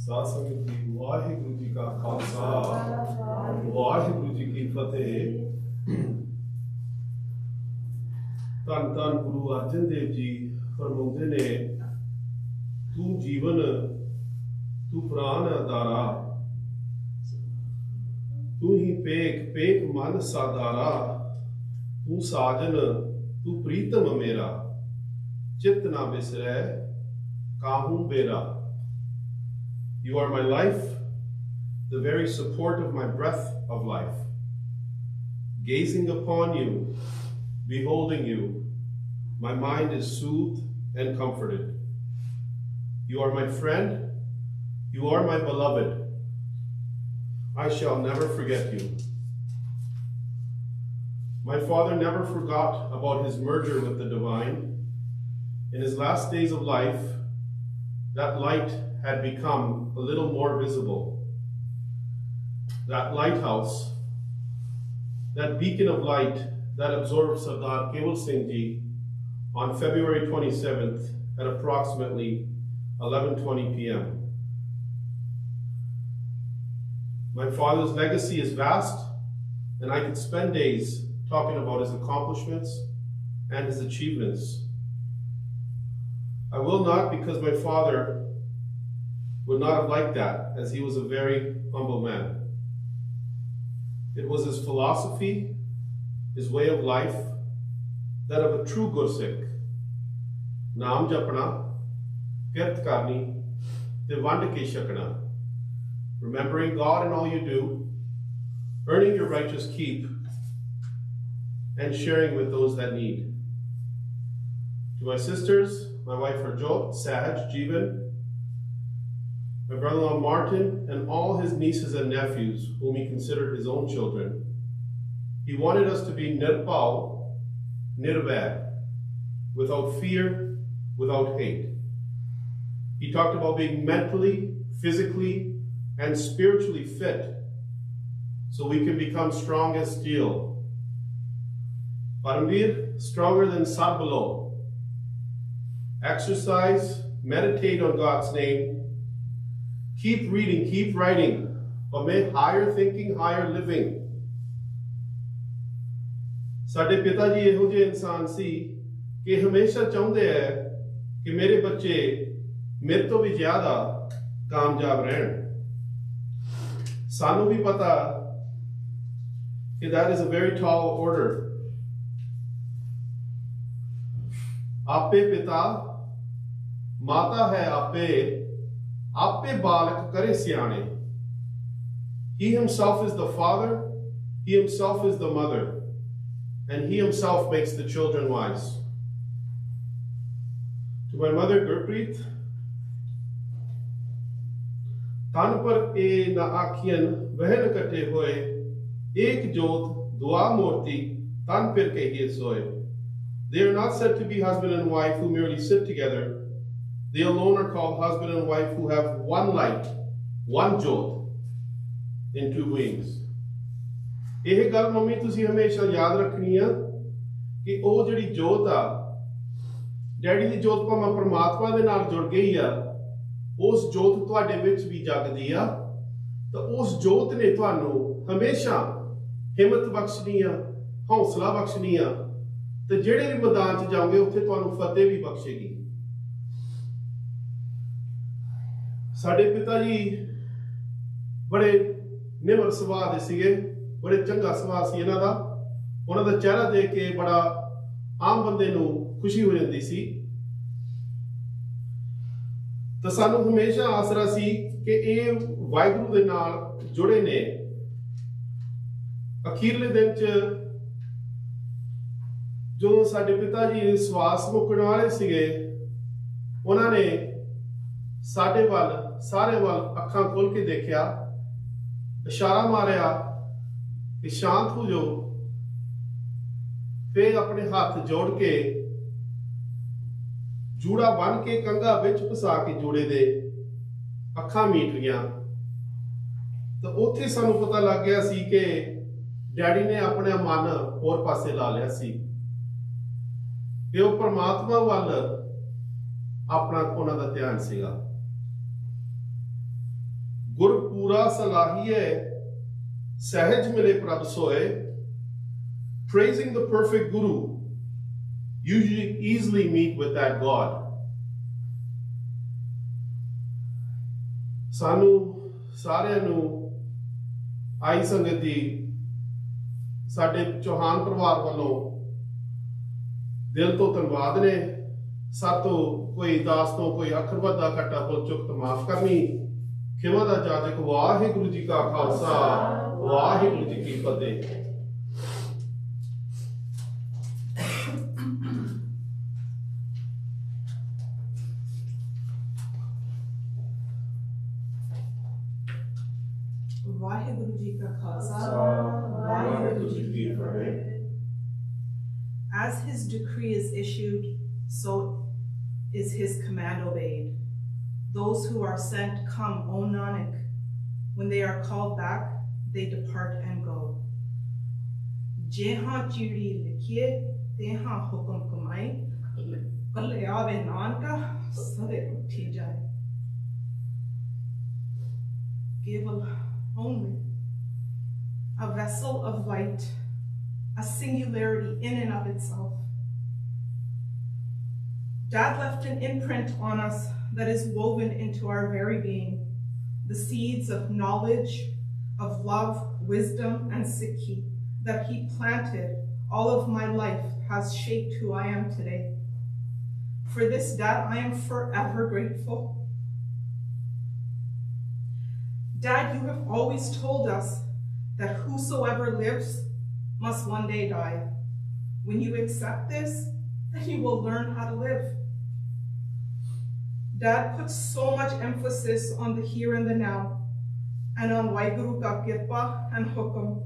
ਸਾਧ ਸੰਗਤ ਜੀ, ਵਾਹਿਗੁਰੂ ਜੀ ਕਾ ਖਾਲਸਾ, ਵਾਹਿਗੁਰੂ ਜੀ ਕੀ ਫਤਿਹ। ਧੰਨ ਧੰਨ ਗੁਰੂ ਅਰਜਨ ਦੇਵ ਜੀ ਫਰਮਾਉਂਦੇ ਨੇ, ਤੂੰ ਜੀਵਨ, ਤੂੰ ਪ੍ਰਾਨ ਅਦਾਰਾ, ਤੂੰ ਹੀ ਪੇਖ ਪੇਖ ਮਨ ਸਾਦਾਰਾ, ਤੂੰ ਸਾਜਨ ਤੂੰ ਪ੍ਰੀਤਮ ਮੇਰਾ, ਚਿਤ ਨਾ ਬਿਸਰੈ ਕਾਹੂ ਬੇਰਾ। You are my life, the very support of my breath of life. Gazing upon you, beholding you, my mind is soothed and comforted. You are my friend, you are my beloved. I shall never forget you. My father never forgot about his merger with the divine. In his last days of life, that light had become a little more visible. That lighthouse, that beacon of light that absorbed Sardar Kewal Singh ji on February 27th at approximately 11:20 p.m. My father's legacy is vast, and I could spend days talking about his accomplishments and his achievements. I will not, because my father would not have liked that, as he was a very humble man. It was his philosophy, his way of life, that of a true Gursikh. Naam japna, kirt karni, te vand ke shakna. Remembering God in all you do, earning your righteous keep, and sharing with those that need. To my sisters, my wife Harjot, Sahaj, Jeevan, my brother-in-law Martin, and all his nieces and nephews, whom he considered his own children, he wanted us to be nirpao, nirvay, without fear, without hate. He talked about being mentally, physically, and spiritually fit so we can become strong as steel. Paramveer, stronger than Sadbalo. Exercise, meditate on God's name. Keep reading, keep writing, but make higher thinking, higher living. ਸਾਡੇ ਪਿਤਾ ਜੀ ਇਹੋ ਜਿਹੇ ਇਨਸਾਨ ਸੀ ਕਿ ਹਮੇਸ਼ਾ ਚਾਹੁੰਦੇ ਹੈ ਕਿ ਮੇਰੇ ਬੱਚੇ ਮੇਰੇ ਤੋਂ ਵੀ ਜ਼ਿਆਦਾ ਕਾਮਯਾਬ ਰਹਿਣ। ਸਾਨੂੰ ਵੀ ਪਤਾ ਕਿ that is a very tall order. ਆਪੇ ਪਿਤਾ, ਮਾਤਾ ਹੈ ਆਪੇ, Ape balak kare siane. He himself is the father, he himself is the mother, and he himself makes the children wise. To my mother Gurpreet, tan par e na akhiyan vehn kate hoye, ek jot dua murti tan pir kahiye soye. They are not said to be husband and wife who merely sit together. They alone are called husband and wife who have one light, one jot in two wings. ਇਹ ਗੱਲ mummy ਤੁਸੀਂ ਹਮੇਸ਼ਾ ਯਾਦ ਰੱਖਣੀ ਆ ਕਿ ਉਹ ਜਿਹੜੀ ਜੋਤ ਆ, ਡੈਡੀ ਦੀ ਜੋਤ ਭਾਵੇਂ ਪਰਮਾਤਮਾ ਦੇ ਨਾਲ ਜੁੜ ਗਈ ਆ, ਉਸ ਜੋਤ ਤੁਹਾਡੇ ਵਿੱਚ ਵੀ ਜਗਦੀ ਆ, ਤਾਂ ਉਸ ਜੋਤ ਨੇ ਤੁਹਾਨੂੰ ਹਮੇਸ਼ਾ ਹਿੰਮਤ ਬਖਸ਼ਣੀ ਆ, ਹੌਸਲਾ ਬਖਸ਼ਣੀ ਆ, ਤੇ ਜਿਹੜੇ ਵੀ ਮੈਦਾਨ 'ਚ ਜਾਓਗੇ ਉੱਥੇ ਤੁਹਾਨੂੰ ਫਤਿਹ ਵੀ ਬਖਸ਼ੇਗੀ। ਸਾਡੇ ਪਿਤਾ ਜੀ ਬੜੇ ਨਿਮਰ ਸੁਭਾਅ ਦੇ ਸੀਗੇ, ਬੜੇ ਚੰਗਾ ਸੁਭਾਅ ਸੀ ਇਹਨਾਂ ਦਾ। ਉਹਨਾਂ ਦਾ ਚਿਹਰਾ ਦੇਖ ਕੇ ਬੜਾ ਆਮ ਬੰਦੇ ਨੂੰ ਖੁਸ਼ੀ ਹੋ ਜਾਂਦੀ ਸੀ। ਤਾਂ ਸਾਨੂੰ ਹਮੇਸ਼ਾ ਆਸਰਾ ਸੀ ਕਿ ਇਹ ਵਾਹਿਗੁਰੂ ਦੇ ਨਾਲ ਜੁੜੇ ਨੇ। ਅਖੀਰਲੇ ਦਿਨ 'ਚ ਜਦੋਂ ਸਾਡੇ ਪਿਤਾ ਜੀ ਸਵਾਸ ਮੁੱਕਣ ਵਾਲੇ ਸੀਗੇ, ਉਹਨਾਂ ਨੇ ਸਾਡੇ ਵੱਲ, ਸਾਰੇ ਵੱਲ ਅੱਖਾਂ ਖੋਲ ਕੇ ਦੇਖਿਆ, ਇਸ਼ਾਰਾ ਮਾਰਿਆ ਕਿ ਸ਼ਾਂਤ ਹੋ ਜਾਓ। ਫਿਰ ਆਪਣੇ ਹੱਥ ਜੋੜ ਕੇ ਜੂੜਾ ਬੰਨ ਕੇ ਕੰਘਾ ਵਿੱਚ ਫਸਾ ਕੇ ਜੂੜੇ ਦੇ ਅੱਖਾਂ ਮੀਟ ਲਈਆਂ। ਤਾਂ ਉੱਥੇ ਸਾਨੂੰ ਪਤਾ ਲੱਗ ਗਿਆ ਸੀ ਕਿ ਡੈਡੀ ਨੇ ਆਪਣਾ ਮਨ ਹੋਰ ਪਾਸੇ ਲਾ ਲਿਆ ਸੀ ਕਿ ਉਹ ਪਰਮਾਤਮਾ ਵੱਲ ਆਪਣਾ ਉਹਨਾਂ ਦਾ ਧਿਆਨ ਸੀਗਾ। Gur pura salahiye, sahaj mile prabh soe. Praising the perfect Guru, you easily meet with that God. Sanu ਸਾਰਿਆਂ ਨੂੰ ਆਈ ਸੰਗਤ ਜੀ ਸਾਡੇ ਚੌਹਾਨ ਪਰਿਵਾਰ ਵੱਲੋਂ ਦਿਲ ਤੋਂ ਧੰਨਵਾਦ ਨੇ। ਸਾਤੋਂ ਕੋਈ ਦਾਸ ਤੋਂ ਕੋਈ ਅੱਖਰ ਵੱਧਾ ਘਟਾ ਭੁੱਲ ਚੁੱਕ ਮਾਫ ਕਰਨੀ। ਖਿਮਾ ਦਾ ਜਾਜਕ ਵਾਹਿਗੁਰੂ ਜੀ ਕਾ ਖਾਲਸਾ ਵਾਹਿਗੁਰੂ ਜੀ ਕੀ ਫਤਿਹ। Vaheguru Ji Ka Khalsa, Vaheguru Ji Ki Fateh. As his decree is issued, so is his command obeyed. Those who are sent come, O Nanak. When they are called back, they depart and go. Jeha chiri likhiye, teha hukum kamai, kalle aave nanka, sade uthi jaye. Kewal only, a vessel of light, a singularity in and of itself. Dad left an imprint on us that is woven into our very being, the seeds of knowledge, of love, wisdom, and Sikhi that he planted all of my life has shaped who I am today. For this, Dad, I am forever grateful. Dad, you have always told us that whosoever lives must one day die. When you accept this, then you will learn how to live. Dad puts so much emphasis on the here and the now, and on Waheguru Ka Kirpa and Hukum,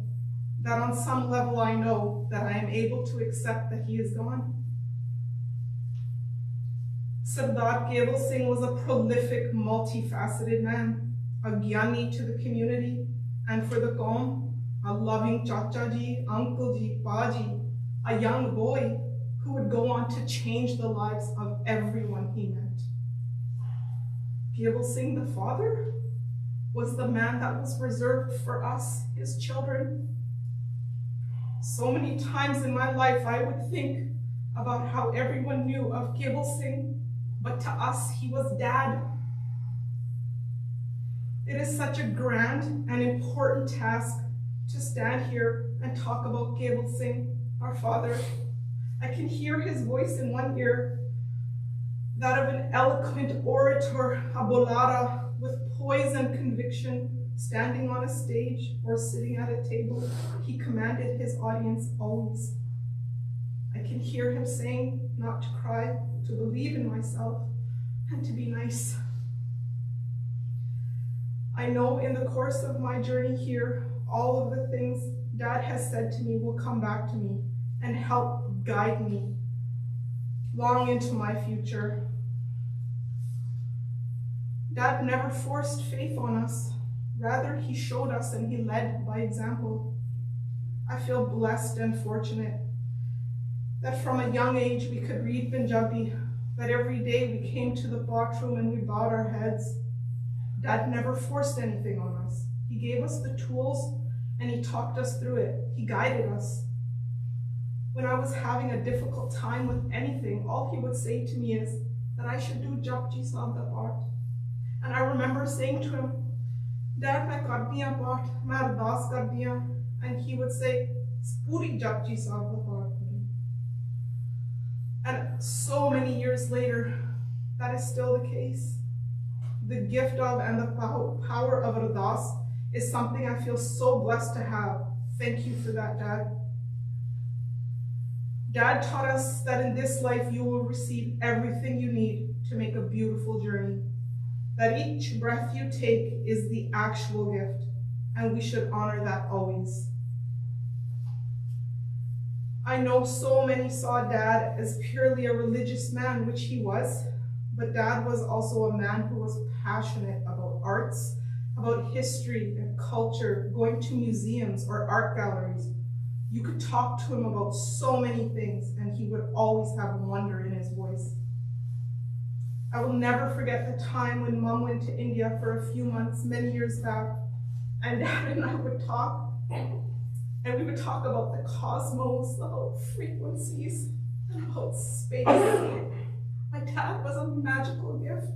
that on some level I know that I am able to accept that he is gone. Sardar Kewal Singh was a prolific, multifaceted man, a gyani to the community and for the Qaum, a loving chacha ji, uncle ji, pa ji, a young boy who would go on to change the lives of everyone he met. Kewal Singh, the father, was the man that was reserved for us, his children. So many times in my life I would think about how everyone knew of Kewal Singh, but to us he was Dad. It is such a grand and important task to stand here and talk about Kewal Singh, our father. I can hear his voice in one ear, that of an eloquent orator, a bolada, with poise and conviction, standing on a stage or sitting at a table. He commanded his audience always. I can hear him saying not to cry, to believe in myself, and to be nice. I know in the course of my journey here, all of the things Dad has said to me will come back to me and help guide me long into my future. Dad never forced faith on us. Rather, he showed us and he led by example. I feel blessed and fortunate that from a young age we could read Punjabi, that every day we came to the bathroom and we bowed our heads. Dad never forced anything on us. He gave us the tools and he talked us through it. He guided us. When I was having a difficult time with anything, all he would say to me is that I should do Japji Sahib da Path. And I remember saying to him, Dad, main kardi haan Path, main ardas kardi haan. And he would say, Puri Japji Sahib da Path. And so many years later, that is still the case. The gift of and the power of ardas is something I feel so blessed to have. Thank you for that, Dad. Dad taught us that in this life you will receive everything you need to make a beautiful journey. That each breath you take is the actual gift, and we should honor that always. I know so many saw Dad as purely a religious man, which he was, but Dad was also a man who was passionate about arts, about history and culture, going to museums or art galleries. You could talk to him about so many things, and he would always have wonder in his voice. I will never forget the time when Mom went to India for a few months many years back, and Dad and I would talk, and we would talk about the cosmos, about frequencies, and about space. My dad was a magical gift.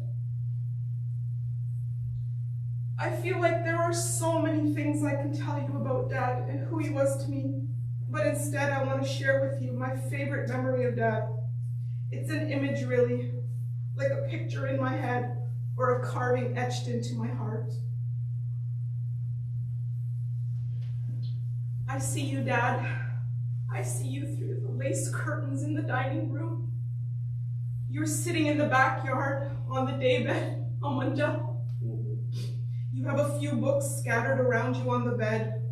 I feel like there are so many things I can tell you about Dad and who he was to me, but instead I want to share with you my favorite memory of Dad. It's an image, really, like a picture in my head or a carving etched into my heart. I see you, Dad. I see you through the lace curtains in the dining room. You're sitting in the backyard on the daybed, Amanda. You have a few books scattered around you on the bed.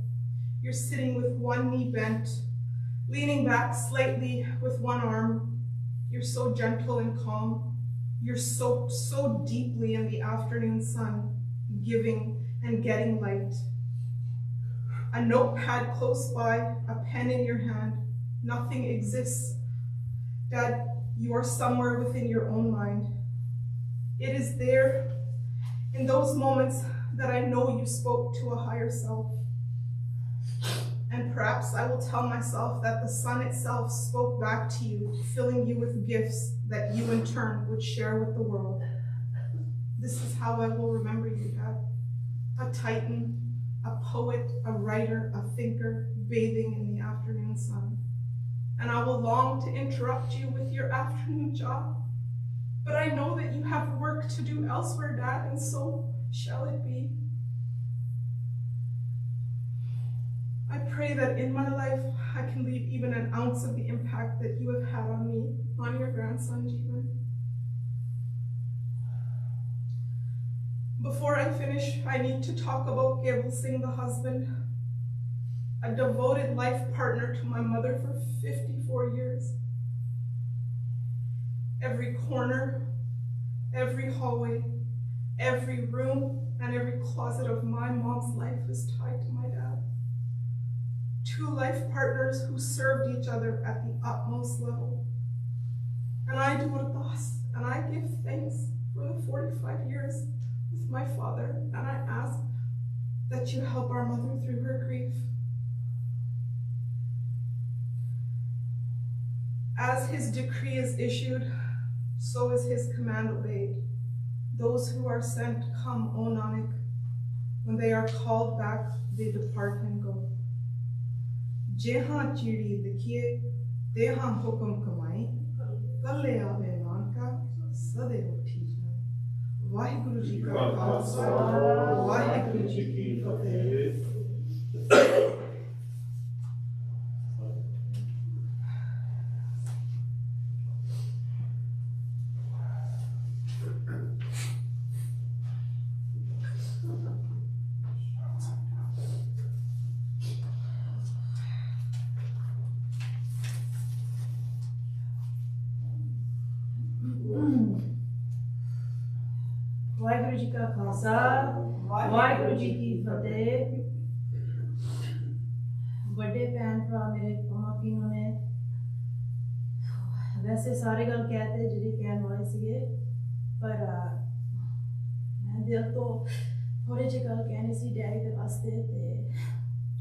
You're sitting with one knee bent, leaning back slightly with one arm. You're so gentle and calm. You're soaked so deeply in the afternoon sun, giving and getting light. A notepad close by, a pen in your hand. Nothing exists. Dad, you are somewhere within your own mind. It is there, in those moments, that I know you spoke to a higher self. And perhaps I will tell myself that the sun itself spoke back to you, filling you with gifts that you in turn would share with the world. This is how I will remember you, Dad. A titan, a poet, a writer, a thinker, bathing in the afternoon sun. And I will long to interrupt you with your afternoon job. But I know that you have work to do elsewhere, Dad, and so shall it be. I pray that in my life, I can leave even an ounce of the impact that you have had on me, on your grandson, Jeevan. Before I finish, I need to talk about Kewal Singh, the husband, a devoted life partner to my mother for 54 years. Every corner, every hallway, every room, and every closet of my mom's life is tied to my dad. Two life partners who served each other at the utmost level. And I do it thus, and I give thanks for the 45 years with my father, and I ask that you help our mother through her grief. As his decree is issued, so is his command obeyed. Those who are sent come, O Nanak. When they are called back, they depart and go. Jehan chiri dikhiye, tehan hukum kamai, kalle aave nanka, sade uthi jaye. Vaheguru ji ka khalsa, Vaheguru ji ki fateh. Waheguru ji ਕਾ ਖਾਲਸਾ ਵਾਹਿਗੁਰੂ ਜੀ ਕੀ ਫਤਿਹ। ਵੱਡੇ ਭੈਣ ਭਰਾ ਮੇਰੇ Puma ਪੀਨੋ ਨੇ ਵੈਸੇ ਸਾਰੇ ਗੱਲ ਕਹਿਤੇ ਜਿਹੜੇ ਕਹਿਣ ਵਾਲੇ ਸੀਗੇ, ਪਰ ਮੈਂ ਦਿਲ ਤੋਂ ਥੋੜੇ ਜਿਹੀ ਗੱਲ ਕਹਿਣੀ ਸੀ ਡੈਡੀ ਦੇ ਵਾਸਤੇ, ਤੇ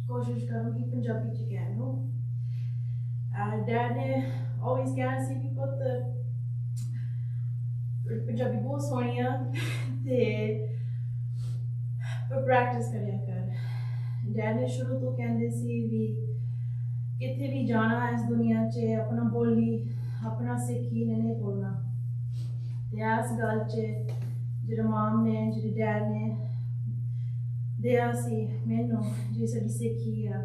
ਕੋਸ਼ਿਸ਼ ਕਰੂੰਗੀ ਪੰਜਾਬੀ ਚ ਕਹਿਣ ਨੂੰ। ਡੈਡ ਨੇ always ਕਹਿਣਾ ਸੀ ਕਿ ਪੁੱਤ ਪੰਜਾਬੀ ਬਹੁਤ ਸੋਹਣੀ ਆ ਤੇ ਪਰ ਪ੍ਰੈਕਟਿਸ ਕਰਿਆ ਕਰ। ਡੈਡ ਨੇ ਸ਼ੁਰੂ ਤੋਂ ਕਹਿੰਦੇ ਸੀ ਵੀ ਕਿਤੇ ਵੀ ਜਾਣਾ ਇਸ ਦੁਨੀਆ 'ਚ ਆਪਣਾ ਬੋਲੀ ਆਪਣਾ ਸਿੱਖੀ ਨੇ ਨਹੀਂ ਬੋਲਣਾ। ਤੇ ਇਸ ਗੱਲ 'ਚ ਜਿਹੜੇ ਮਾਮ ਨੇ ਜਿਹੜੇ ਡੈਡ ਨੇ ਦਿਆ ਸੀ ਮੈਨੂੰ ਜਿਹੜੀ ਸਾਡੀ ਸਿੱਖੀ ਆ,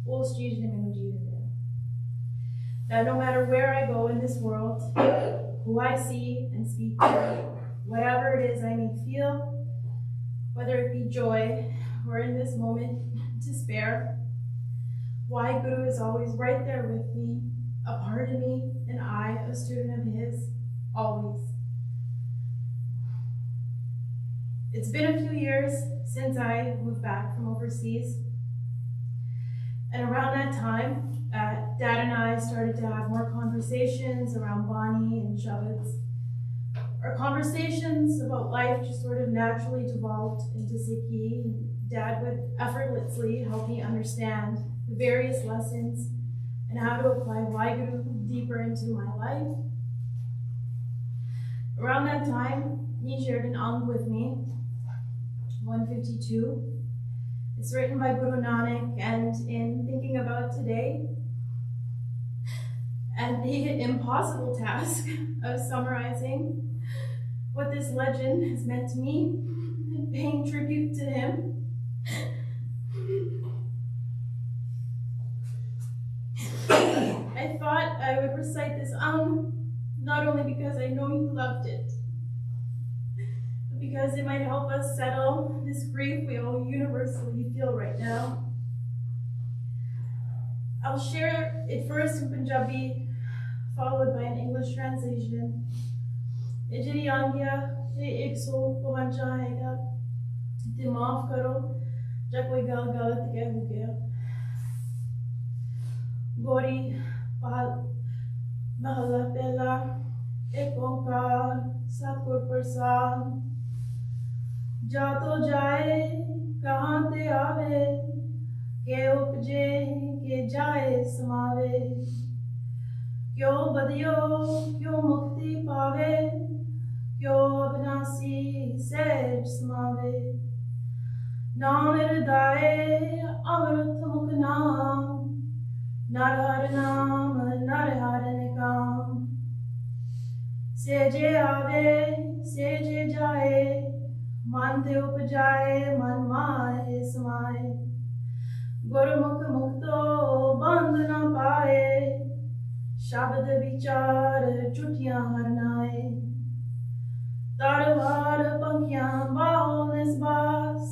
ਉਸ ਚੀਜ਼ ਨੇ ਮੈਨੂੰ ਜੀਵਨ ਦਿਆ। That no matter where I go in this world, who I see and speak to, whatever it is I may feel, whether it be joy or in this moment despair, Waheguru is always right there with me, a part of me, and I, a student of his, always. It's been a few years since I moved back from overseas, and around that time, Dad and I started to have more conversations around Bani and Shabats. Our conversations about life just sort of naturally devolved into Sikhi, and Dad would effortlessly help me understand the various lessons and how to apply Waheguru deeper into my life. Around that time, he shared an ang with me, 152. It's written by Guru Nanak, and in thinking about today, and the impossible task of summarizing what this legend has meant to me and paying tribute to him, I thought I would recite this not only because I know he loved it, but because it might help us settle this grief we all universally feel right now. I'll share it first in Punjabi, followed by an English translation. ਇਹ ਜਿਹੜੀ ਆਂਗਿਆ ਇਹ 155 ਹੈਗਾ ਤੇ ਮਾਫ ਕਰੋ ਜਾਂ ਕੋਈ ਗੱਲ ਗਲਤ ਕਹਿ ਹੋ ਗਿਆ। ਗੋਰੀ ਮਹਲਾ ਪਹਿਲਾ ਇੱਕ ਓਂਕਾਰ ਸਤਿਗੁਰ ਪ੍ਰਸਾਦ। ਜਾ ਤੋ ਜਾਏ ਕਹਾਂ ਤੇ ਆਵੇ ਕੇ ਉਪਜੇ ਕੇ ਜਾਏ ਸਮਾਵੇ। क्यों बदियो क्यों मुक्ति पावे क्यों अविनाशी सहज समावे। नाम हृदय अमृत मुख नाम नर हर नाम नर हर निकाम। सेजे आवे सेजे जाए मन ते उपजाए मन माहे समाए। गुरमुख मुक्तो बंध न पाए शब्द विचार चुटियां हरनाए। तरवार पंखियां बाहो निस्बास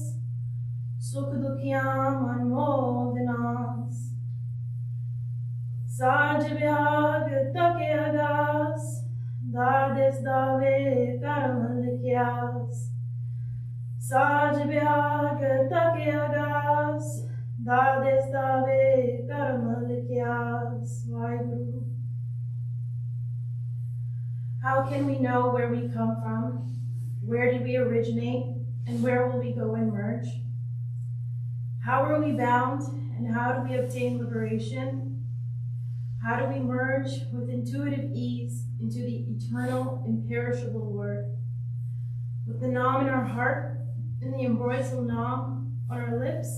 सुख दुखियां मन मोह विनाश। साज विहाग तके अगास दादेस दावे कर्म लिखियास। साज विहाग तके अगास दादेस दावे कर्म लिखियास। Waheguru. How can we know where we come from? Where did we originate? And where will we go and merge? How are we bound? And how do we obtain liberation? How do we merge with intuitive ease into the eternal, imperishable Word? With the Naam in our heart and the embroidered Naam on our lips,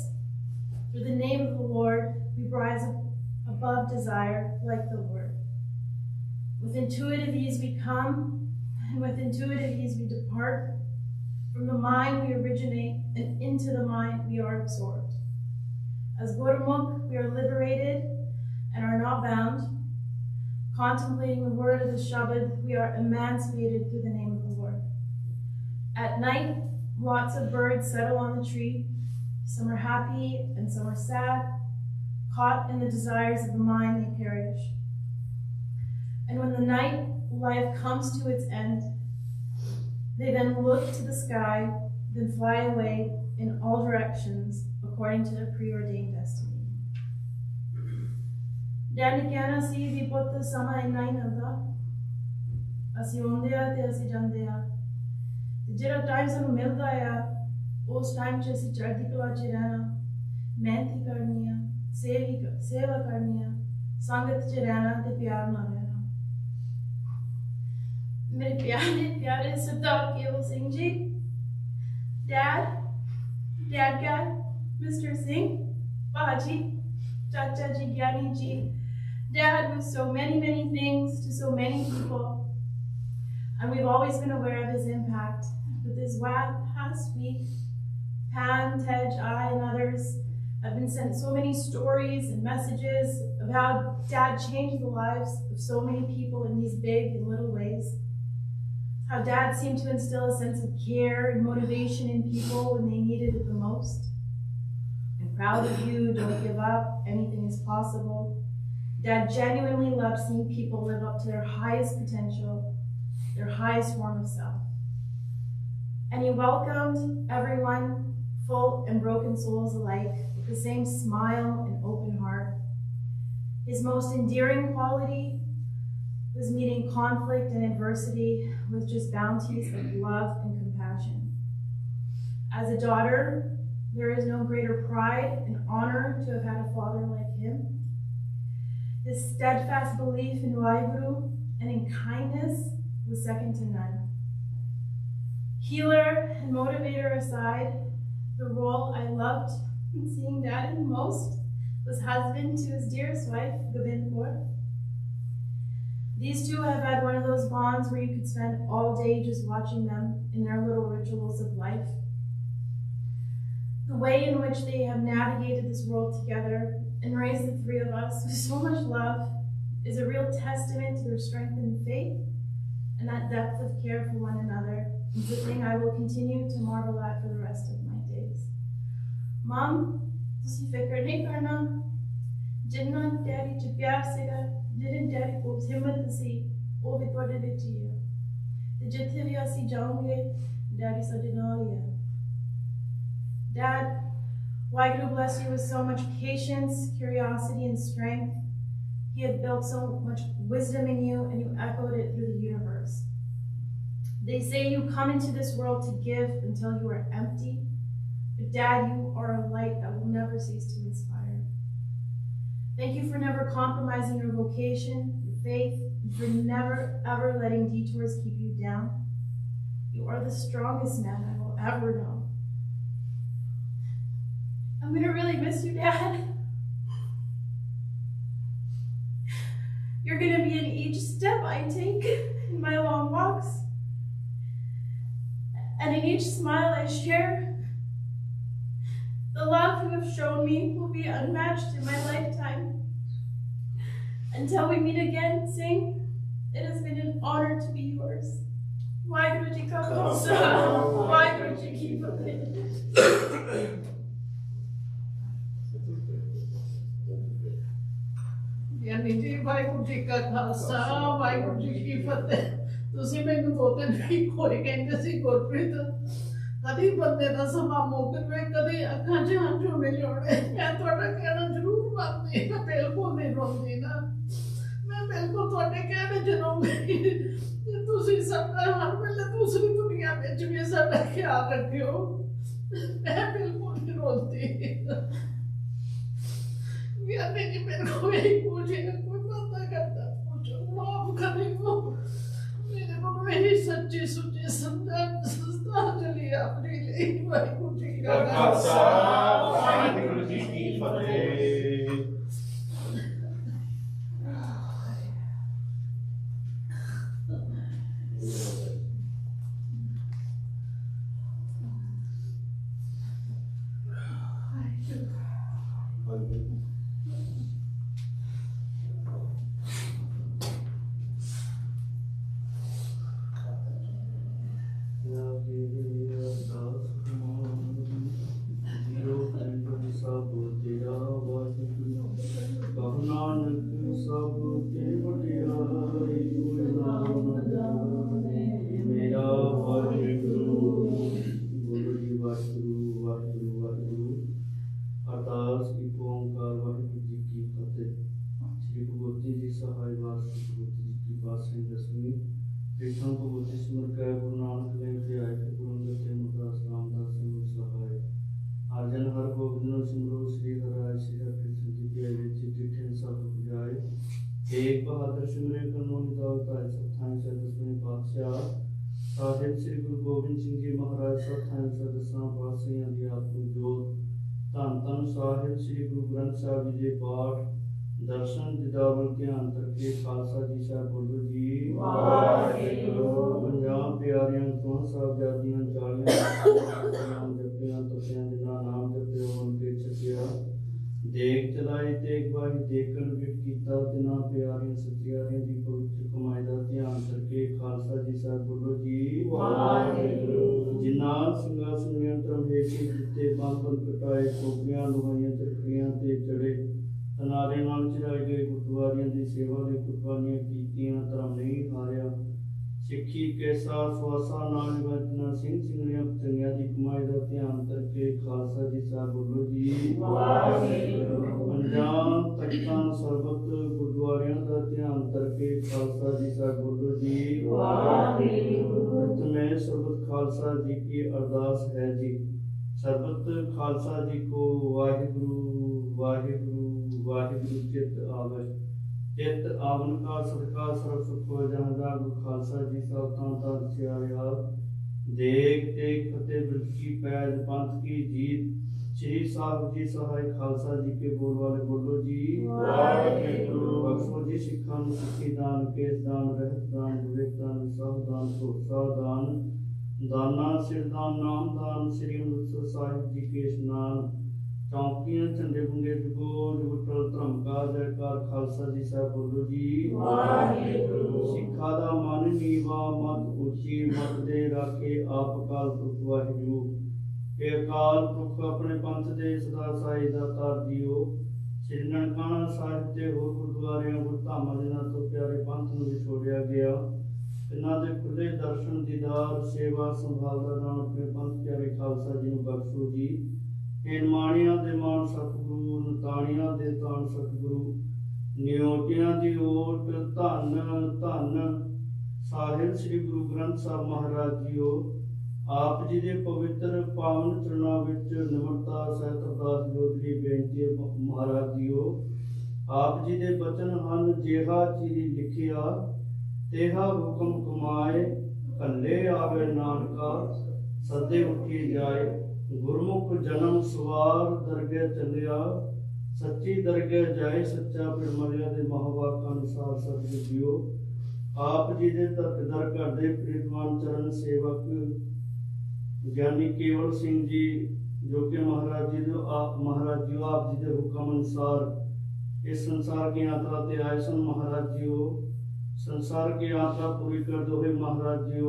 through the name of the Lord, we rise above desire like the Word. With intuitive ease we come, and with intuitive ease we depart. From the mind we originate, and into the mind we are absorbed. As Gurmukh, we are liberated and are not bound. Contemplating the word of the Shabad, we are emancipated through the name of the Lord. At night, lots of birds settle on the tree. Some are happy and some are sad. Caught in the desires of the mind, they perish. And when the night life comes to its end, they then look to the sky, then fly away in all directions according to their preordained destiny. Danikyana si vi putt sama inna hi nada. Asi aunde a te asi jande a. Jehड़ा time sanu milda a, us time च asi चढ़दी कला च रहना, मेहनत करनी a, सेवा करनी a, संगत च रहना ते प्यार नाल रहना। मेरे प्यारे प्यारे सरदार केवल Singh ji, Dad, Mr. Singh, Baji, Chacha ji, Gyani ji. Dad was so many things to so many people, and we've always been aware of his impact. But this past week, Pam, Tej, I, and others have been sent so many stories and messages of how Dad changed the lives of so many people in these big and little ways. How Dad seemed to instill a sense of care and motivation in people when they needed it the most. I'm proud of you, don't give up, anything is possible. Dad genuinely loved seeing people live up to their highest potential, their highest form of self. And he welcomed everyone, full and broken souls alike, with the same smile and open heart. His most endearing quality was meeting conflict and adversity with just bounties of love and compassion. As a daughter, there is no greater pride and honor to have had a father like him. His steadfast belief in Waheguru and in kindness was second to none. Healer and motivator aside, the role I loved in seeing Dad in most was husband to his dearest wife, Gobind Kaur. These two have had one of those bonds where you could spend all day just watching them in their little rituals of life. The way in which they have navigated this world together and raised the three of us with so much love is a real testament to their strength in faith and that depth of care for one another. It's a thing I will continue to marvel at for the rest of my days. Mom, ਤੁਸੀਂ ਫਿਕਰ ਨਹੀਂ ਕਰਨਾ ਜਿੰਨਾ daddy ਚ ਪਿਆਰ ਸੀਗਾ ਜਿਹੜੇ daddy ਕੋਲ ਹਿੰਮਤ ਸੀ ਉਹ ਵੀ ਤੁਹਾਡੇ ਵਿੱਚ ਹੀ ਹੈ ਤੇ ਜਿੱਥੇ ਵੀ ਅਸੀਂ ਜਾਵਾਂਗੇ ਡੈਡੀ ਸਾਡੇ ਨਾਲ ਹੀ ਹੈ Dad, Waheguru bless you with so much patience, curiosity, and strength. He had built so much wisdom in you, and you echoed it through the universe. They say you come into this world to give until you are empty, but Dad, you are a light that will never cease to inspire. Thank you for never compromising your vocation, your faith, and for never, ever letting detours keep you down. You are the strongest man I will ever know. I'm gonna really miss you, Dad. You're gonna be in each step I take in my long walks. And in each smile I share. The love you have shown me will be unmatched in my lifetime. Until we meet again, Singh, it has been an honor to be yours. Waheguru Ji ka Khalsa, Waheguru Ji ki Fateh. यानी जी वाहिगुरू जी का खालसा वाहिगुरू जी की फतेह ਤੁਸੀਂ ਮੈਨੂੰ ਦੋ ਦਿਨ ਠੀਕ ਹੋਏ ਕਹਿੰਦੇ ਸੀ ਗੁਰਪ੍ਰੀਤ ਕਦੀ ਬੰਦੇ ਦਾ ਸਮਾਂ ਮੁੱਕਦੇ ਕਦੀ ਅੱਖਾਂ 'ਚ ਹੰਝੂ ਨਹੀਂ ਆਉਣੇ ਮੈਂ ਤੁਹਾਡਾ ਕਹਿਣਾ ਜ਼ਰੂਰ ਮੰਨਦੀ ਹਾਂ ਬਿਲਕੁਲ ਨਹੀਂ ਰੋਂਦੀ ਨਾ ਮੈਂ ਬਿਲਕੁਲ ਤੁਹਾਡੇ ਕਹਿਣੇ ਜਰੂਰ ਤੁਸੀਂ ਸਾਡਾ ਹਰ ਵੇਲੇ ਦੂਸਰੀ ਦੁਨੀਆ ਵਿੱਚ ਵੀ ਸਾਡਾ ਖਿਆਲ ਰੱਖਿਓ ਮੈਂ ਬਿਲਕੁਲ ਨਹੀਂ ਰੋਂਦੀ यानी कि मेरे को यही पूछे कोई बंदा करता पूछो माफ करें मेरे को यही सच्ची सुच्ची समझा चली अपने लिए वाहिगुरू जी का खालसा वाहिगुरू जी की फतेह एक बहादुर सिमरे करनो निदावता सत्थान सदस्यनि बादशाह साहिब श्री गुरु गोबिंद सिंह जी महाराज सत्थान सदस्यां पातशाह दी आत्म जोत धन धन साहिब श्री गुरु ग्रंथ साहिब जी पाठ दर्शन दिदावल ध्यान करके खालसा जी साहब बोलो जी वाहिगुरू पंजाब प्यारियां तुम साहब जादियां 40 नाम जपियां तपियां जिन्ना नाम जपे होन के छकिया देख चलाई तेग बाही देखन विट कीता तिना प्यारियां सत्यारियां दी पवित्र कमाई दा ध्यान करके खालसा जी साहब बोलो जी वाहिगुरू जिन्ना सिंहासन नियंत्रण हेठे जिते बंधन कटाए टोपियां लुहाइयां चक्रियां ते चढ़े तनारे नाल चढ़ाए गए गुरुद्वारियां दी सेवा दे कुर्बानियां कीतियां धर्म नहीं हारिया ਸਿੱਖੀ ਕੈਸਾ ਸਵਾਸਾ ਨਾਲ ਨਿਵਰਤਨਾ ਸਿੰਘ ਸਿੰਘਣੀਆਂ ਚੰਗੀਆਂ ਦੀ ਕਮਾਈ ਦਾ ਧਿਆਨ ਕਰਕੇ ਖਾਲਸਾ ਜੀ ਸਾਹਿਬ ਬੋਲੋ ਜੀ ਵਾਹਿਗੁਰੂ। ਪੰਜਾਂ ਤਖਤਾਂ ਸਰਬਤ ਗੁਰਦੁਆਰਿਆਂ ਦਾ ਧਿਆਨ ਕਰਕੇ ਖਾਲਸਾ ਜੀ ਸਾਹਿਬ ਬੋਲੋ ਜੀ ਵਾਹਿਗੁਰੂ। ਮੈਂ ਸਰਬਤ ਖਾਲਸਾ ਜੀ ਕੀ ਅਰਦਾਸ ਹੈ ਜੀ। ਸਰਬਤ ਖਾਲਸਾ ਜੀ ਕੋ ਵਾਹਿਗੁਰੂ ਵਾਹਿਗੁਰੂ ਵਾਹਿਗੁਰੂ ਚਿਤ ਆਵੇ। ਚਿਤ ਆਵਨ ਕਾ ਸਦਕਾ ਸਰਬ ਸੁਖ ਹੋ ਜਾਂਦਾ। ਗੁਰੂ ਖਾਲਸਾ ਜੀ ਸਾਹਿਬ ਤਾਂ ਸਿਆਰਿਆ ਦੇਖ ਤੇ ਫਤਿਹ ਬਿਰਦ ਕੀ ਪੈਜ ਪੰਥ ਕੀ ਜੀਤ। श्री साहब जी सहाय खालसा जी के बोल वाले बोलो जी वाहिगुरू। बख्शो जी सिखा नूं सिੱਖੀ दान केस दान रहत दान विवेक दान सब दान भरोसा दान दाना सिर दान नाम दान श्री ਅੰਮ੍ਰਿਤਸਰ ਸਾਹਿਬ जी के स्नान चौकियां झंडे बुंगे जुगो जुगटल धर्म का जयकार खालसा जी साहब बोलो जी वाहिगुरू। सिखा दा मन नीवा मत ਉੱਚੀ मत दे राखे आप अकाल पुरख वाहिगुरू। ਇਹ ਅਕਾਲ ਪੁਰਖ ਆਪਣੇ ਪੰਥ ਦੇ ਸਦਾ ਸਾਈ ਦਾਤਾਰ ਜੀਓ। ਸ੍ਰੀ ਨਨਕਾਣਾ ਸਾਹਿਬ ਤੇ ਹੋਰ ਗੁਰਦੁਆਰਿਆਂ ਗੁਰਧਾਮਾਂ ਦੇ ਨਾਲ ਤੋਂ ਪਿਆਰੇ ਪੰਥ ਨੂੰ ਵਿਛੋੜਿਆ ਗਿਆ। ਇਹਨਾਂ ਦੇ ਖੁੱਲੇ ਦਰਸ਼ਨ ਦੀਦਾਰ ਸੇਵਾ ਸੰਭਾਲ ਦਾ ਦਾਨ ਆਪਣੇ ਪੰਥ ਪਿਆਰੇ ਖਾਲਸਾ ਜੀ ਨੂੰ ਬਖਸ਼ੋ ਜੀ। ਇਹ ਨਿਮਾਣਿਆਂ ਦੇ ਮਾਣ ਸਤਿਗੁਰੂ ਨਤਾਣਿਆਂ ਦੇ ਤਾਣ ਸਤਿਗੁਰੂ ਨਿਯੋਜਿਆਂ ਦੀ ਓਟ ਧੰਨ ਧੰਨ ਸਾਹਿਬ ਸ੍ਰੀ ਗੁਰੂ ਗ੍ਰੰਥ ਸਾਹਿਬ ਮਹਾਰਾਜ ਜੀਓ। ਆਪ ਜੀ ਦੇ ਪਵਿੱਤਰ ਪਾਵਨ ਚਰਨਾਂ ਵਿੱਚ ਨਿਮਰਤਾ ਸਹਿਤ ਅਰਦਾਸ ਜੋਦਰੀ ਬੇਨਤੀ ਹੈ ਮਹਾਰਾਜ ਜੀਓ। ਆਪ ਜੀ ਦੇ ਬਚਨ ਹਨ ਜਿਹਾ ਚੀਰੀ ਲਿਖਿਆ ਤੇਹਾ ਹੁਕਮ ਕਮਾਏ। ਕੱਲੇ ਆਵੇ ਨਾਨਕਾ ਸਦੇ ਉੱਠੀ ਜਾਏ। ਗੁਰਮੁਖ ਜਨਮ ਸਵਾਰ ਦਰਗਹਿ ਚੱਲਿਆ ਸੱਚੀ ਦਰਗਹਿ ਜਾਏ। ਸੱਚਾ ਪਿਰ ਮਰਿਆ ਦੇ ਮਹਾਵਾਕਾਂ ਅਨੁਸਾਰ ਸਤਿਗੁਰ ਜੀਓ। ਆਪ ਜੀ ਦੇ ਦਰ ਘਰ ਦੇ ਪ੍ਰੀਤਮਾਨ ਚਰਨ ਸੇਵਕ ਗਿਆਨੀ ਕੇਵਲ ਸਿੰਘ ਜੀ ਜੋ ਕਿ महाराज जी आप जी के हुक्म अनुसार इस संसार की यात्रा ते आए सन। महाराज जी संसार की यात्रा पूरी करते हुए महाराज जी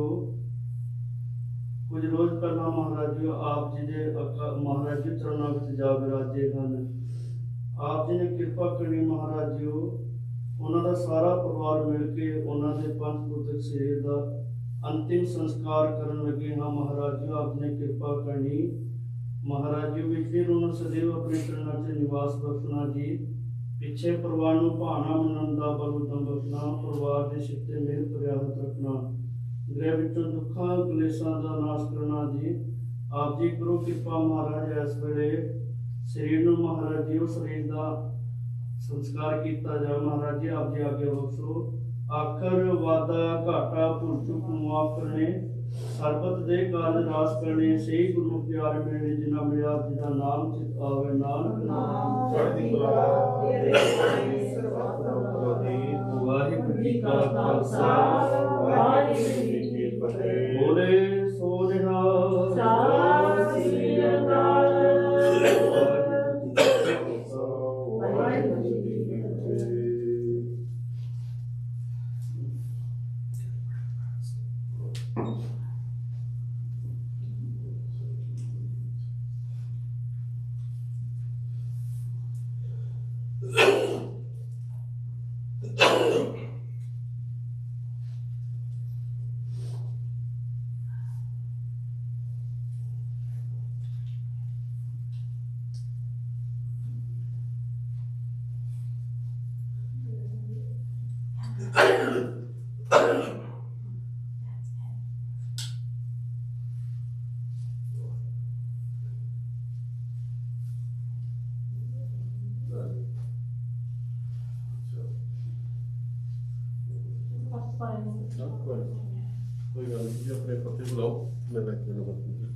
कुछ रोज पहला महाराज जी आप जी के महाराज जी चरणों में जा विराजे हैं। आप जी ने कृपा करनी महाराज जी उन्होंने सारा परिवार मिल के उन्होंने पंच पुत्र शरीर का अंतिम संस्कार करन लगे हाँ। महाराज जी आपने कृपा करनी। महाराज जी भी फिर उन्होंने सदैव अपने चरणों से निवास बख्शना जी। पिछे परिवार को भाना मनन का बल उदम बख्शना। परिवार के सिर ते मेहर प्रयाहत रखना। गृह विचों दुखा कलेशां का नाश करना जी। आप जी करो कृपा महाराज। इस वेले शरीर नूं महाराज जी शरीर का संस्कार किया जाए। महाराज जी आप जी आगे बख्शो। आखर वादा घाटा भुल चुक मुआफ करने सरबत दे कारज रास करने सही गुरु प्यारे मिलने जिन्ना मिले आप जी का नाम चित आवे नानक वाहिगुरू जी का खालसा वाहिगुरू जी की फतेह। बोले सो निहाल सत श्री अकाल। वाहिगुरू जी की फतेह। कोई गल नहीं जी अपने पत्ते बुलाओ मैं बैठ के बताऊंगा।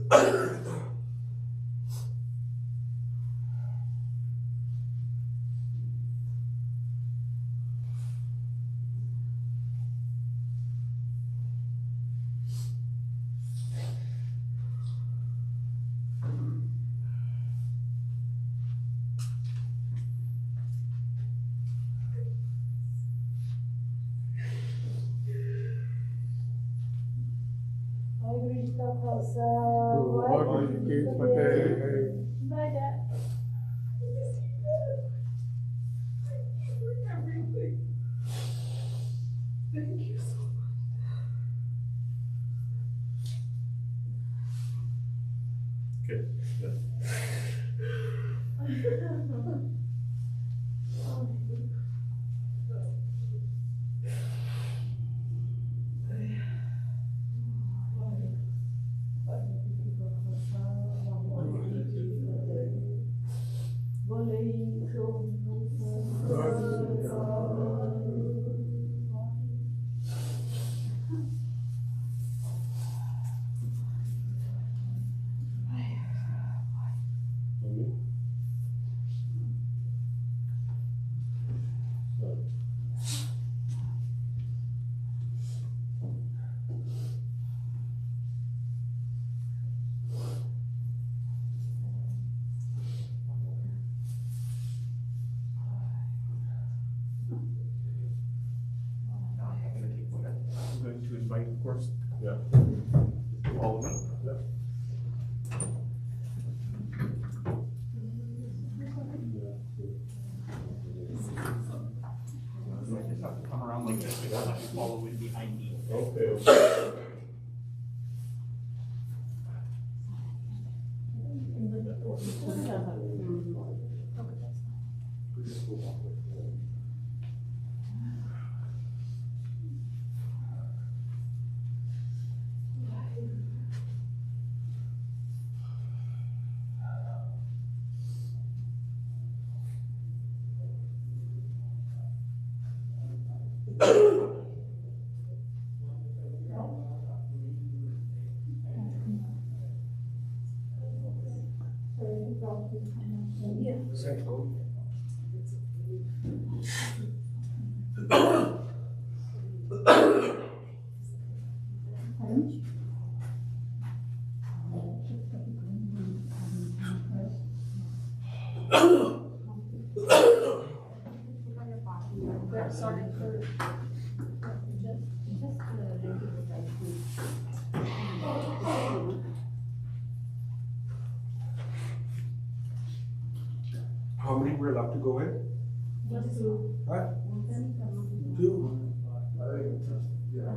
Bye, Dad. Thank you so much. Okay. Yeah. I'm going to invite, of course, all of them. Just have to come around like this, because I have to follow in behind me. Okay. How many were allowed to go in? Just two. What? Two. Yeah.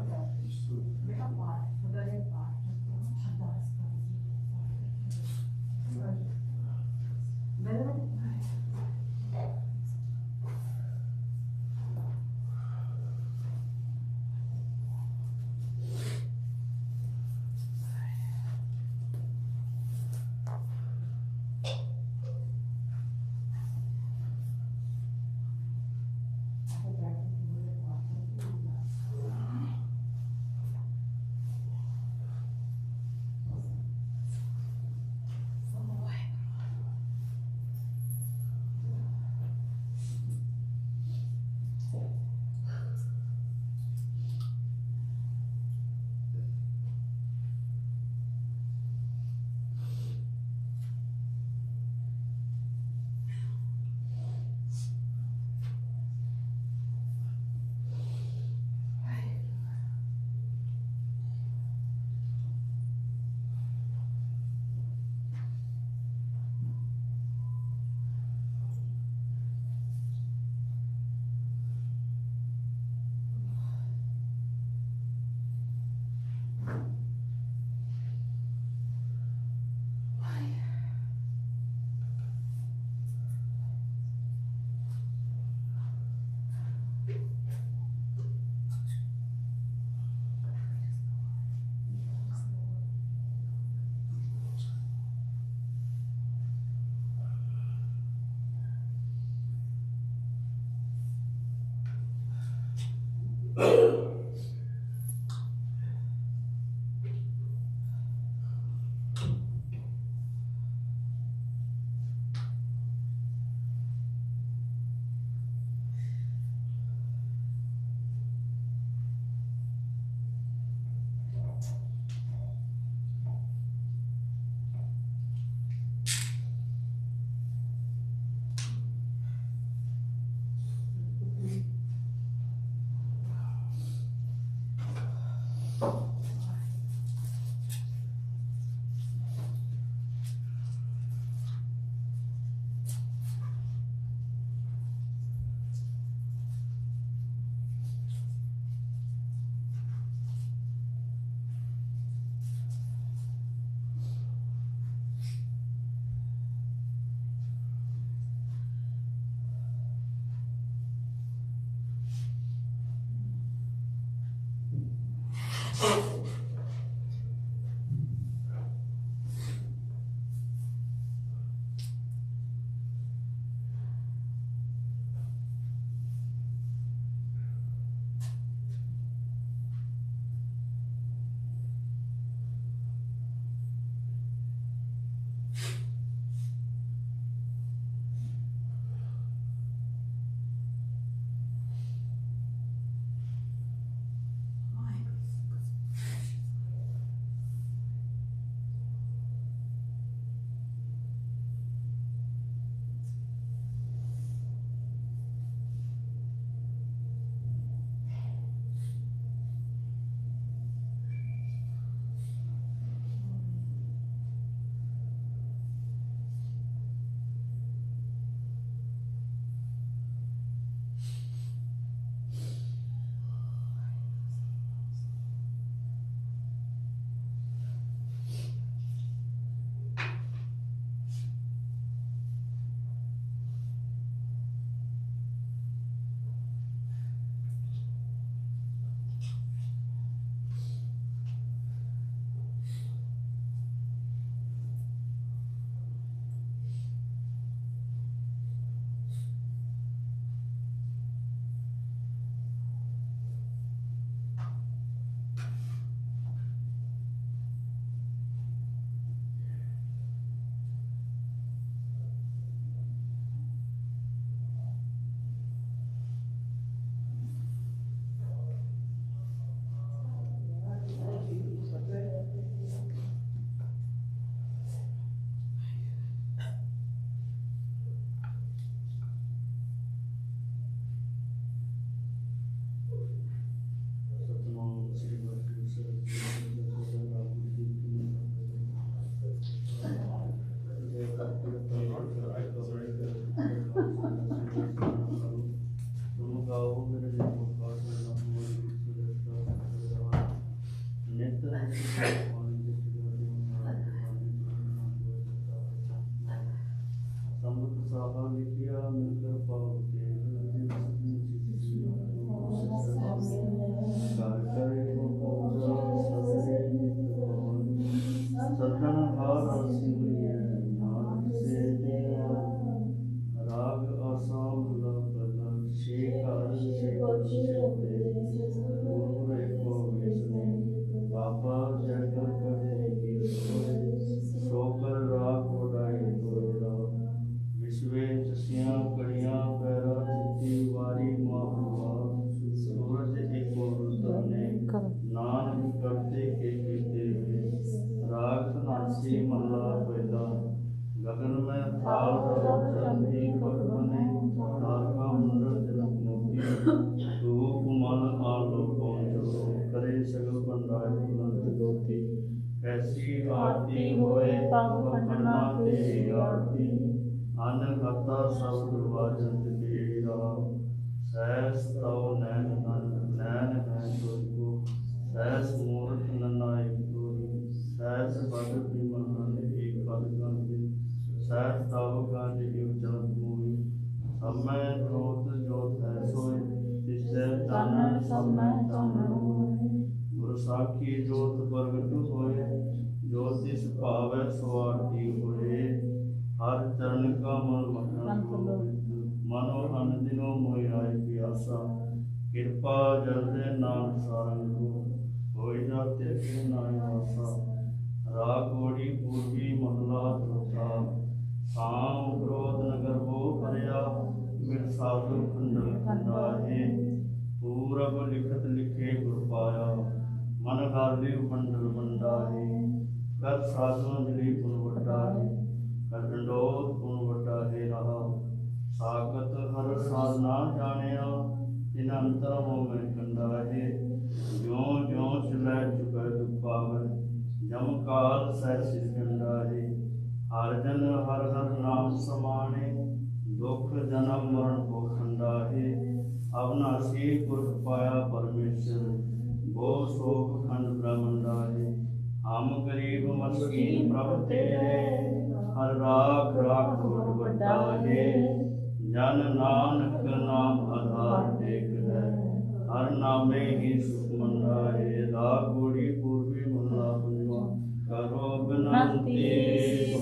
ਹਰ ਨਾਮੇ ਹੀ ਸੁਖ ਮੰਨਾਏ ਰਾਗ ਗੋੜੀ ਪੂਰਬੀ ਮਹਲਾ ਪੰਜਵਾਂ ਕਰੋ ਬਨੰਤੀ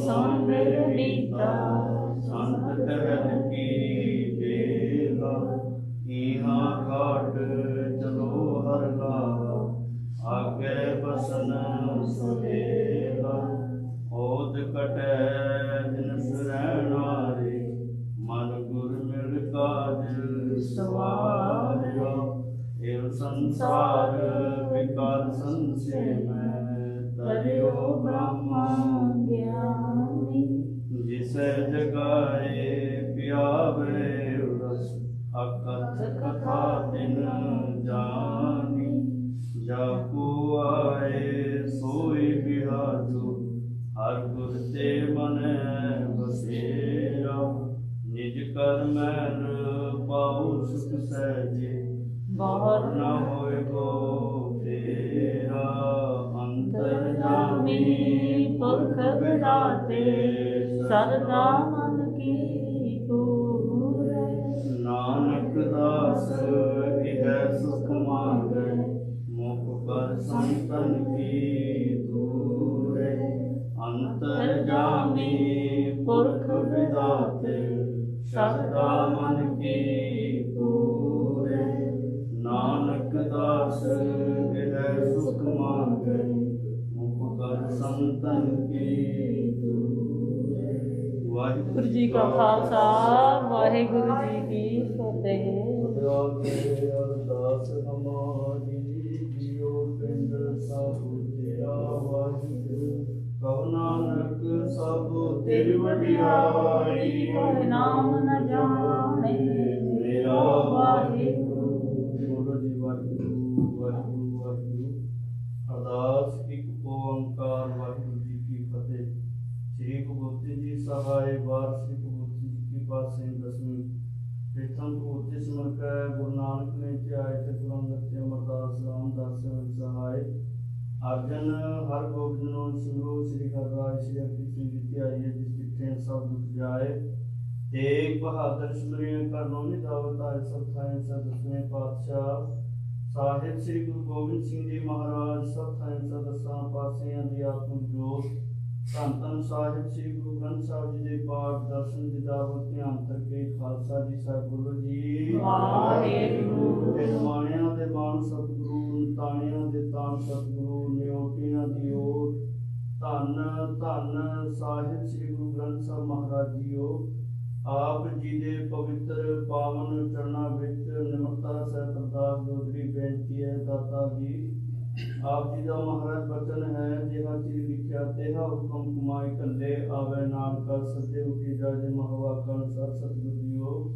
ਸੁਣ ਮੇਰੇ ਬੀਤਾ ਸੰਤ ਕਹਿਤ ਕੀ ਬੇਲਾ ਇਹਾਂ ਘਾਟ ਚਲੋ ਹਰ ਲਾਵਾ ਆਗੇ ਬਸਨ ਸੁਹੇਲਾ ਓਦ ਕਟੈ ਜਿਨ ਸਰੈਣਾਰੇ ਮਨ ਗੁਰ ਮਿਲ ਕਾਜ ਸਵਾਰਿਆ ਇਹ ਸੰਸਾਰ ਵਿਕਾਰ ਸੰਸੇ ਮੈਂ ਤਰਿਓ ਬ੍ਰਹਮ ਗਿਆਨੀ ਜਿਸੈ ਜਗਾਏ ਪਿਆਵੇ ਰਸ ਅਕਥ ਕਥਾ ਤਿਨ ਜਾਨੀ ਜਾ ਕੋ ਆਏ ਸੋਈ ਬਿਹਾਜੂ ਹਰ ਗੁਰ ਤੇ ਮਨ ਬਸੇਰਾ ਨਿਜ ਕਰ ਮੈਲ ਪਾਉ ਸੁਖ ਸਹਿਜੇ ਬਾਹਰ ਨਾ ਹੋਏ ਕੋ ਫੇਰਾ ਅੰਤਰ ਜਾਮੀ ਪੁਰਖ ਵਿਦਾਤੇ ਸਰਦਾ ਮਨ ਕੀ ਪੂਰੇ ਨਾਨਕ ਦਾਸ ਇਹ ਸੁਖ ਮੰਗੈ ਮੁਖ ਪਰ ਸੰਤਨ ਕੀ ਦੂਰੇ ਅੰਤਰ ਜਾਮੀ ਪੁਰਖ ਵਿਦਾਤੇ ਸਰਦਾ ਮਨ ਕੀ ਪੂਰੇ ਨਾਨਕ ਦਾਸ ਇਹ ਸੁਖ ਮੰਗੈ ਮੁਖ ਕਰ ਸੰਤਨ ਕੀ ਦੂਰੇ। ਵਾਹਿਗੁਰੂ ਜੀ ਕਾ ਖਾਲਸਾ ਵਾਹਿਗੁਰੂ ਜੀ ਕੀ ਫਤਿਹ। ਅਰਦਾਸ ਹਮਾਰੀ ਜੀਓ ਪਿੰਡ ਸਭ ਤੇਰਾ ਵਾਹਿਗੁਰੂ ਕਹੋ ਨਾਨਕ ਸਭ ਤੇਰੀ ਵਡਿਆਈ ਕੋਈ ਨਾਮ ਨ ਜਾਣੇ ਮੇਰਾ ਵਾਹਿਗੁਰੂ। ਬੋਲੋ ਜੀ ਵਾਹਿਗੁਰੂ ਵਾਹਿਗੁਰੂ ਵਾਹਿਗੁਰੂ। ਅਰਦਾਸ ਇੱਕ ਓੰਕਾਰ ਵਾਹਿਗੁਰੂ ਜੀ ਕੀ ਫਤਿਹ। श्री कबूती जी सहाय बार श्री कबूती जी की पातशाही दसवीं प्रथम कबूती सिमर कर गुरु नानक ने ध्याय थे गुरु अंगद ते अमरदास रामदास सहाय अर्जन हर गोबिंद नो सिमरो श्री हरराय श्री हरकृष्ण जी ध्याय जिस जिठे सब दुख जाए तेग बहादुर सिमरिय करनो निधावता सब थाए सब दसवें पातशाह साहिब श्री गुरु गोबिंद सिंह जी महाराज सब थाए सब दसां पातशाहियां दी आत्मिक जोत ਧੰਨ ਧੰਨ ਸਾਹਿਬ ਸ੍ਰੀ ਗੁਰੂ ਗ੍ਰੰਥ ਸਾਹਿਬ ਜੀ ਦੇ ਪਾਠ ਦਰਸ਼ਨ ਦਿਦਾਵਤ ਧਿਆਨ ਕਰਕੇ ਖਾਲਸਾ ਜੀ ਸਾਹਿਬ ਬੋਲੋ ਜੀ ਵਾਹਿਗੁਰੂ। ਨਿਮਾਣਿਆਂ ਦੇ ਬਾਣ ਸਤਿਗੁਰੂ ਤਾਣਿਆਂ ਦੇ ਤਾਣ ਸਤਿਗੁਰੂ ਨਿਉਟੀਆਂ ਦੀ ਓਟ ਧੰਨ ਧੰਨ ਸਾਹਿਬ ਸ੍ਰੀ ਗੁਰੂ ਗ੍ਰੰਥ ਸਾਹਿਬ ਮਹਾਰਾਜ ਜੀਓ ਆਪ ਜੀ ਦੇ ਪਵਿੱਤਰ ਪਾਵਨ ਚਰਨਾਂ ਵਿੱਚ ਨਿਮਰਤਾ ਸਹਿਤ ਅਰਦਾਸ ਜੋਦਰੀ ਬੇਨਤੀ ਹੈ ਦਾਤਾ ਜੀ ਆਪ ਜੀ ਦਾ ਮਹਾਰਾਜ ਬਚਨ ਹੈ ਜਿਹਾ ਚੀਜ਼ ਲਿਖਿਆ ਤੇਹਾ ਹੁਕਮ ਕਮਾਈ ਕੱਲੇ ਆਵੇ ਨਾਨਕਾ ਸੱਜੇ ਉਠੀ ਜਾਜੇ ਮਹਵਾ ਕਣ ਸਰ ਸਤਿਗੁਰ ਜੀਓ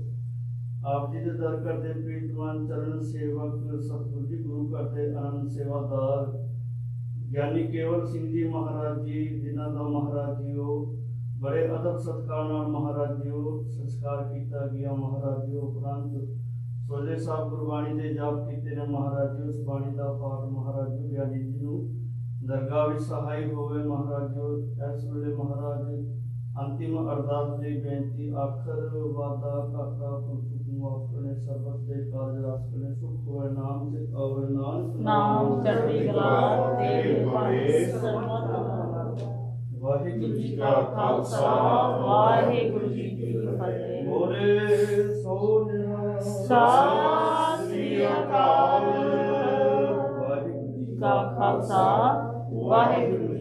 ਆਪ ਜੀ ਦੇ ਦਰ ਕਰਦੇ ਪ੍ਰੀਤਮਾਨ ਚਰਨ ਸੇਵਕ ਸਤਿਗੁਰ ਜੀ ਗੁਰੂ ਘਰ ਦੇ ਆਨੰਦ ਸੇਵਾਦਾਰ ਗਿਆਨੀ ਕੇਵਲ ਸਿੰਘ ਜੀ ਮਹਾਰਾਜ ਜੀ ਜਿਨ੍ਹਾਂ ਦਾ ਮਹਾਰਾਜ ਜੀਓ ਬੜੇ ਅਦਬ ਸਤਿਕਾਰ ਨਾਲ ਮਹਾਰਾਜ ਜੀਓ ਸੰਸਕਾਰ ਕੀਤਾ ਗਿਆ ਮਹਾਰਾਜ ਜੀਓ ਉਪਰੰਤ ਸੋਲੇ ਸਾਹਿਬ ਗੁਰਬਾਣੀ ਦੇ ਜਾਪ ਕੀਤੇ ਨੇ ਮਹਾਰਾਜ ਜੀ ਉਸ ਬਾਣੀ ਦਾ ਪਾਠ ਮਹਾਰਾਜ ਜੀ ਬਿਆਲੀ ਜੀ ਨੂੰ ਦਰਗਾਹ ਵਿੱਚ ਸਹਾਈ ਹੋਵੇ ਮਹਾਰਾਜ ਜੀ ਇਸ ਵੇਲੇ ਮਹਾਰਾਜ ਅੰਤਿਮ ਅਰਦਾਸ ਦੀ ਬੇਨਤੀ ਆਖਰ ਵਾਦਾ ਕਾਕਾ ਪੁਰਖ ਨੂੰ ਆਪਣੇ ਸਰਬਤ ਦੇ ਕਾਰਜ ਰਸ ਨੇ ਸੁਖ ਹੋਵੇ ਨਾਮ ਤੇ ਆਵੇ ਨਾਮ ਚੜ੍ਹਦੀ ਕਲਾ ਤੇ ਪਾਵੇ ਸਰਬਤ। ਵਾਹਿਗੁਰੂ ਜੀ ਕਾ ਖਾਲਸਾ ਵਾਹਿਗੁਰੂ ਜੀ ਕੀ ਫਤਿਹ। ਬੋਲੇ ਸੋ ਨਿਹਾਲ ਸਤਿ ਸ੍ਰੀ ਅਕਾਲ। ਵਾਹਿਗੁਰੂ ਜੀ ਕਾ ਖਾਲਸਾ ਵਾਹਿਗੁਰੂ